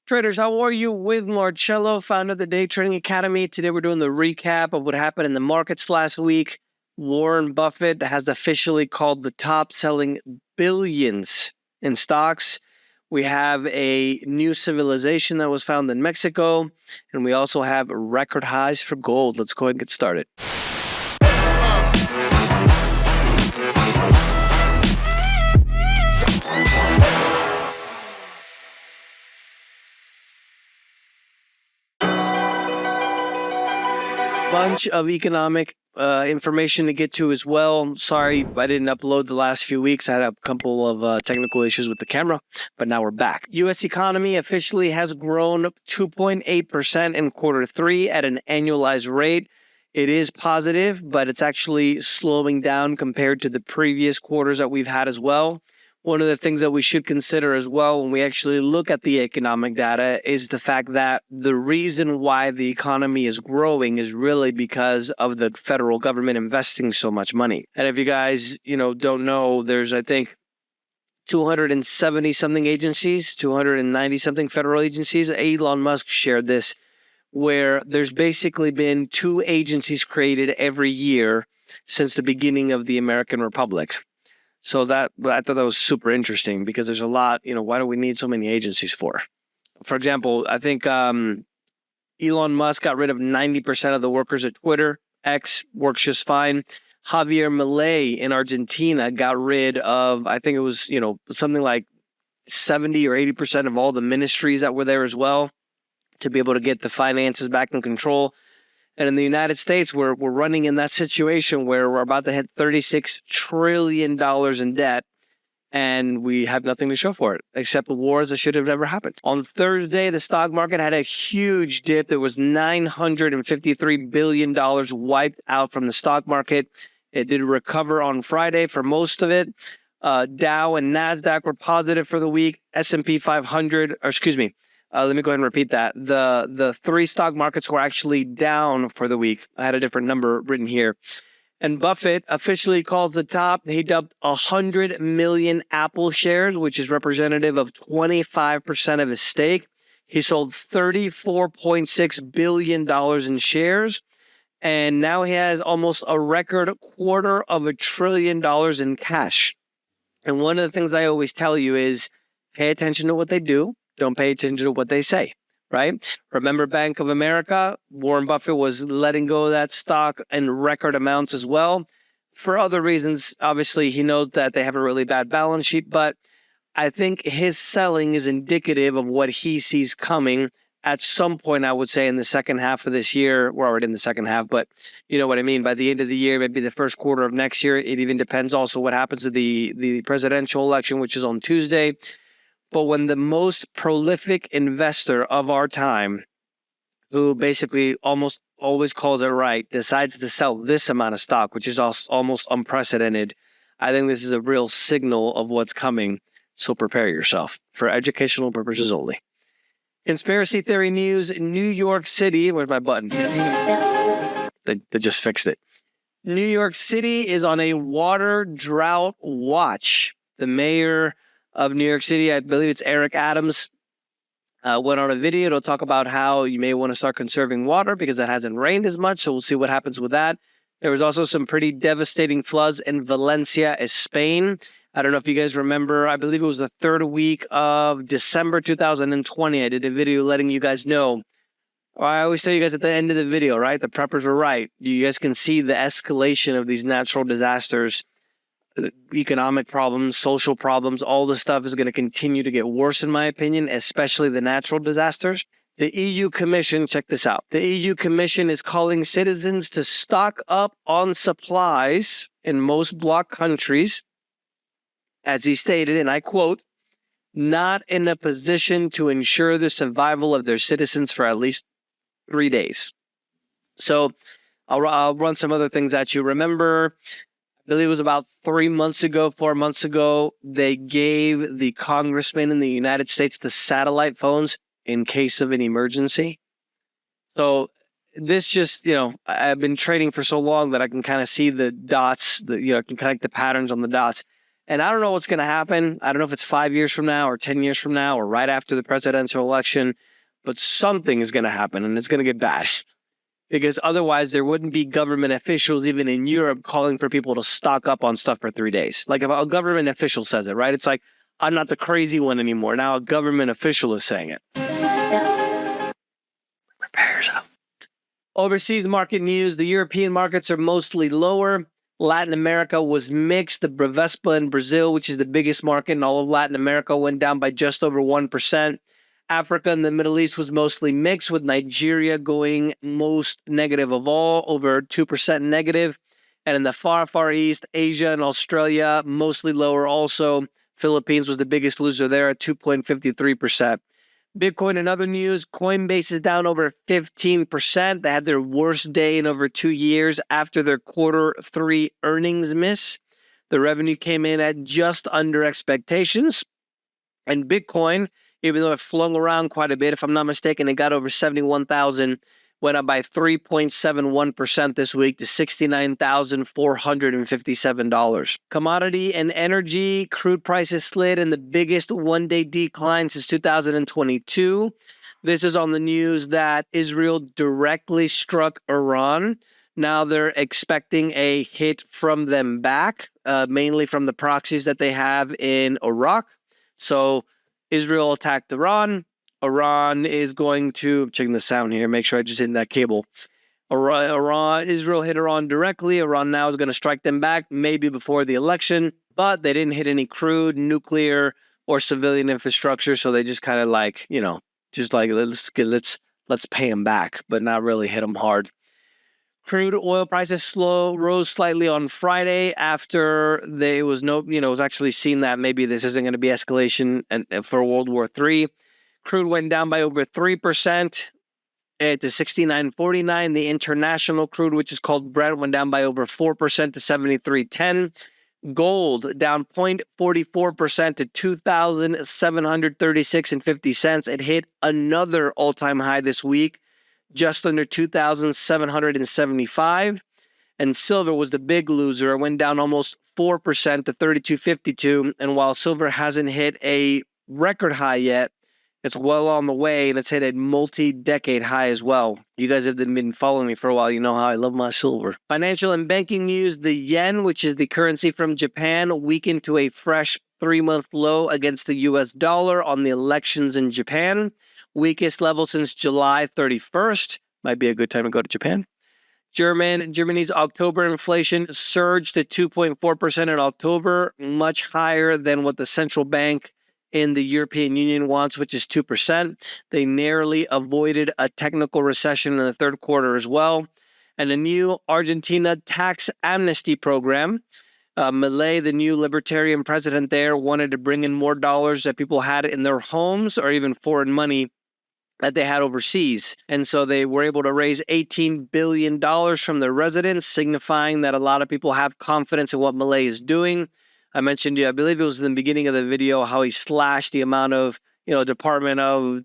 Traders, how are you? With Marcello, founder of the Day Trading Academy. Today we're doing the recap of what happened in the markets last week. Warren Buffett has officially called the top, selling billions in stocks. We have a new civilization that was found in Mexico, and we also have record highs for gold. Let's go ahead and get started. Bunch of economic information to get to as well. Sorry, I didn't upload the last few weeks. I had a couple of technical issues with the camera, but now we're back. U.S. economy officially has grown 2.8% in quarter three at an annualized rate. It is positive, but it's actually slowing down compared to the previous quarters that we've had as well. One of the things that we should consider as well when we actually look at the economic data is the fact that the reason why the economy is growing is really because of the federal government investing so much money. And if you guys, don't know, there's, I think, 270 something agencies, 290 something federal agencies. Elon Musk shared this, where there's basically been 2 agencies created every year since the beginning of the American Republic. So I thought that was super interesting because there's a lot, why do we need so many agencies for? For example, I think Elon Musk got rid of 90% of the workers at Twitter. X works just fine. Javier Milei in Argentina got rid of, I think it was, something like 70 or 80% of all the ministries that were there as well to be able to get the finances back in control. And in the United States, we're running in that situation where we're about to hit $36 trillion in debt, and we have nothing to show for it, except the wars that should have never happened. On Thursday, the stock market had a huge dip. There was $953 billion wiped out from the stock market. It did recover on Friday for most of it. Dow and NASDAQ were positive for the week. S&P 500, let me go ahead and repeat that. The 3 stock markets were actually down for the week. I had a different number written here. And Buffett officially called the top. He dumped 100 million Apple shares, which is representative of 25% of his stake. He sold $34.6 billion in shares. And now he has almost a record $250 billion in cash. And one of the things I always tell you is pay attention to what they do. Don't pay attention to what they say, right? Remember Bank of America? Warren Buffett was letting go of that stock in record amounts as well. For other reasons, obviously, he knows that they have a really bad balance sheet, but I think his selling is indicative of what he sees coming at some point, I would say, in the second half of this year. We're already in the second half, but you know what I mean. By the end of the year, maybe the first quarter of next year. It even depends also what happens to the presidential election, which is on Tuesday. But when the most prolific investor of our time, who basically almost always calls it right, decides to sell this amount of stock, which is almost unprecedented, I think this is a real signal of what's coming. So prepare yourself for educational purposes only. Conspiracy theory news, New York City. Where's my button? They just fixed it. New York City is on a water drought watch. The mayor of New York City, I believe it's Eric Adams, went on a video to talk about how you may want to start conserving water because it hasn't rained as much. So we'll see what happens with that. There was also some pretty devastating floods in Valencia, Spain. I don't know if you guys remember, I believe it was the 3rd week of December 2020. I did a video letting you guys know. I always tell you guys at the end of the video, right? The preppers were right. You guys can see the escalation of these natural disasters. Economic problems, social problems, all this stuff is going to continue to get worse, in my opinion, especially the natural disasters. The EU Commission, check this out. The EU Commission is calling citizens to stock up on supplies in most bloc countries, as he stated, and I quote, not in a position to ensure the survival of their citizens for at least 3 days. So I'll run some other things at you. Remember, I believe it was about 4 months ago, they gave the congressmen in the United States the satellite phones in case of an emergency. So this just, I've been trading for so long that I can kind of see the dots, I can connect the patterns on the dots. And I don't know what's going to happen. I don't know if it's 5 years from now or 10 years from now or right after the presidential election, but something is going to happen and it's going to get bad. Because otherwise there wouldn't be government officials even in Europe calling for people to stock up on stuff for 3 days. Like if a government official says it, right? It's like, I'm not the crazy one anymore. Now a government official is saying it. Repairs up. Overseas market news. The European markets are mostly lower. Latin America was mixed. The Bovespa in Brazil, which is the biggest market in all of Latin America, went down by just over 1%. Africa and the Middle East was mostly mixed, with Nigeria going most negative of all, over 2% negative. And in the far, far east, Asia and Australia, mostly lower also. Philippines was the biggest loser there at 2.53%. Bitcoin and other news, Coinbase is down over 15%. They had their worst day in over 2 years after their Q3 earnings miss. The revenue came in at just under expectations. And Bitcoin, even though it flung around quite a bit, if I'm not mistaken, it got over 71,000, went up by 3.71% this week to $69,457. Commodity and energy, crude prices slid in the biggest one-day decline since 2022. This is on the news that Israel directly struck Iran. Now they're expecting a hit from them back, mainly from the proxies that they have in Iraq. So Israel attacked Iran. Iran is going to, I'm checking the sound here, make sure I just hit that cable. Israel hit Iran directly. Iran now is going to strike them back, maybe before the election, but they didn't hit any crude, nuclear, or civilian infrastructure. So they just kind of like, just like, let's pay them back, but not really hit them hard. Crude oil prices rose slightly on Friday after it was actually seen that maybe this isn't going to be escalation for World War III. Crude went down by over 3% to $69.49. The international crude, which is called Brent, went down by over 4% to $73.10. Gold down 0.44% to $2,736.50. It hit another all-time high this week, just under 2,775. And silver was the big loser. It went down almost 4% to 32.52. And while silver hasn't hit a record high yet, it's well on the way, and it's hit a multi-decade high as well. You guys have been following me for a while. You know how I love my silver. Financial and banking news. The yen, which is the currency from Japan, weakened to a fresh 3-month low against the U.S. dollar on the elections in Japan. Weakest level since July 31st. Might be a good time to go to Japan. Germany's October inflation surged to 2.4% in October, much higher than what the central bank in the European Union wants, which is 2%. They narrowly avoided a technical recession in the third quarter as well. And a new Argentina tax amnesty program. Milei, the new libertarian president there, wanted to bring in more dollars that people had in their homes or even foreign money that they had overseas. And so they were able to raise $18 billion from their residents, signifying that a lot of people have confidence in what Milei is doing. I mentioned, I believe it was in the beginning of the video, how he slashed the amount of, Department of,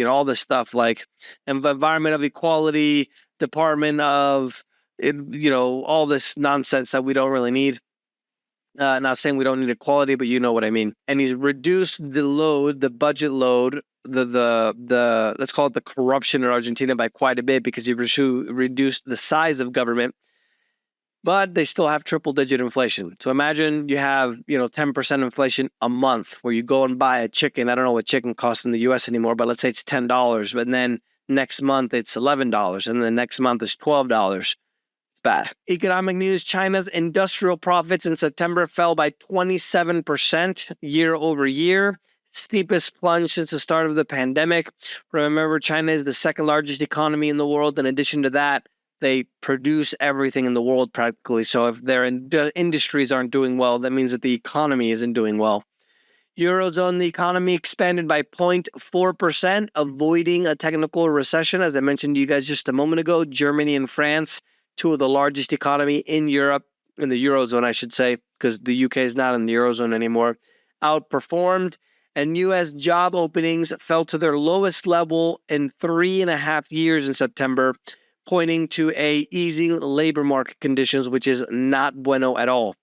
all this stuff like Environment of Equality, Department of, all this nonsense that we don't really need. Not saying we don't need equality, but you know what I mean. And he's reduced the load, the budget load, the let's call it the corruption in Argentina by quite a bit, because he reduced the size of government. But they still have triple-digit inflation. So imagine you have, 10% inflation a month, where you go and buy a chicken. I don't know what chicken costs in the U.S. anymore, but let's say it's $10. But then next month it's $11, and then next month is $12. It's bad. Economic news: China's industrial profits in September fell by 27% year over year. Steepest plunge since the start of the pandemic. Remember, China is the second largest economy in the world. In addition to that, they produce everything in the world practically. So if their industries aren't doing well, that means that the economy isn't doing well. Eurozone, the economy expanded by 0.4%, avoiding a technical recession. As I mentioned to you guys just a moment ago, Germany and France, two of the largest economy in Europe, in the Eurozone, I should say, because the UK is not in the Eurozone anymore, outperformed. And U.S. job openings fell to their lowest level in 3.5 years in September, pointing to easing labor market conditions, which is not bueno at all.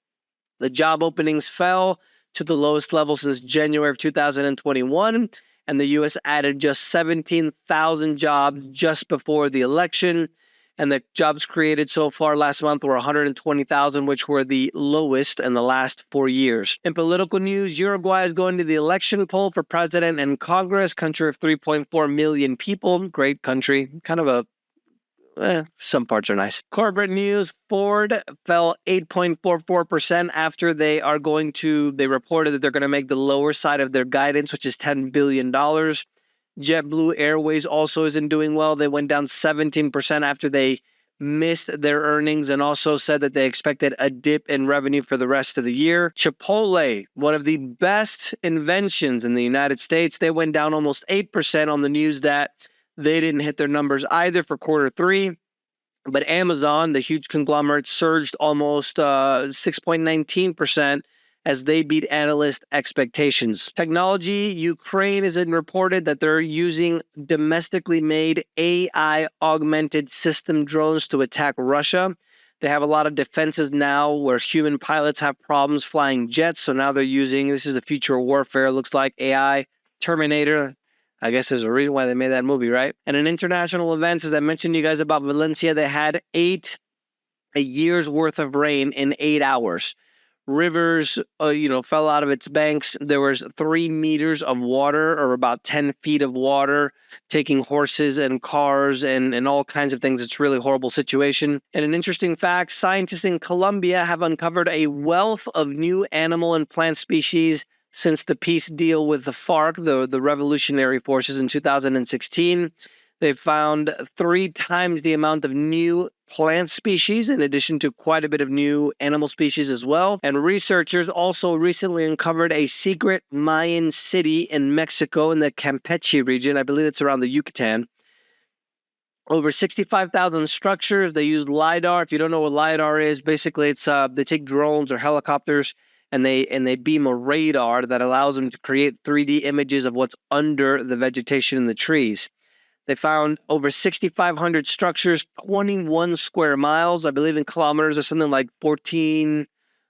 The job openings fell to the lowest level since January of 2021, and the U.S. added just 17,000 jobs just before the election. And the jobs created so far last month were 120,000, which were the lowest in the last 4 years. In political news, Uruguay is going to the election poll for president and Congress, country of 3.4 million people. Great country, kind of a some parts are nice. Corporate news, Ford fell 8.44% after they reported that they're going to make the lower side of their guidance, which is $10 billion. JetBlue Airways also isn't doing well. They went down 17% after they missed their earnings and also said that they expected a dip in revenue for the rest of the year. Chipotle, one of the best inventions in the United States, they went down almost 8% on the news that they didn't hit their numbers either for quarter three. But Amazon, the huge conglomerate, surged almost 6.19% as they beat analyst expectations. Technology, Ukraine has reported that they're using domestically made AI augmented system drones to attack Russia. They have a lot of defenses now where human pilots have problems flying jets. So now they're using, this is the future of warfare, looks like AI, Terminator. I guess there's a reason why they made that movie, right? And in international events, as I mentioned to you guys about Valencia, they had a year's worth of rain in 8 hours. Rivers, fell out of its banks. There was 3 meters of water, or about 10 feet of water, taking horses and cars and all kinds of things. It's a really horrible situation. And an interesting fact, scientists in Colombia have uncovered a wealth of new animal and plant species since the peace deal with the FARC, the revolutionary forces, in 2016. They found 3 times the amount of new plant species, in addition to quite a bit of new animal species as well. And researchers also recently uncovered a secret Mayan city in Mexico in the Campeche region. I believe it's around the Yucatan. Over 65,000 structures. They use LiDAR. If you don't know what LiDAR is, basically it's they take drones or helicopters and they beam a radar that allows them to create 3D images of what's under the vegetation in the trees. They found over 6,500 structures, 21 square miles. I believe in kilometers or something like 14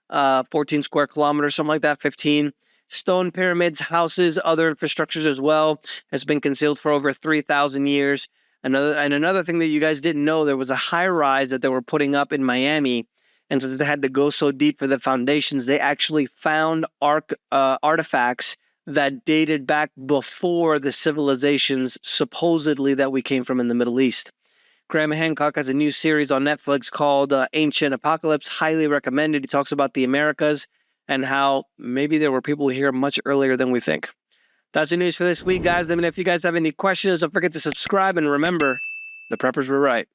square kilometers, something like that, 15. Stone pyramids, houses, other infrastructures as well, has been concealed for over 3,000 years. Another thing that you guys didn't know, there was a high rise that they were putting up in Miami. And since they had to go so deep for the foundations, they actually found artifacts that dated back before the civilizations supposedly that we came from in the Middle East. Graham Hancock has a new series on Netflix called Ancient Apocalypse. Highly recommended. He talks about the Americas and how maybe there were people here much earlier than we think. That's the news for this week, guys. Let me know if you guys have any questions. Don't forget to subscribe, and remember, the preppers were right.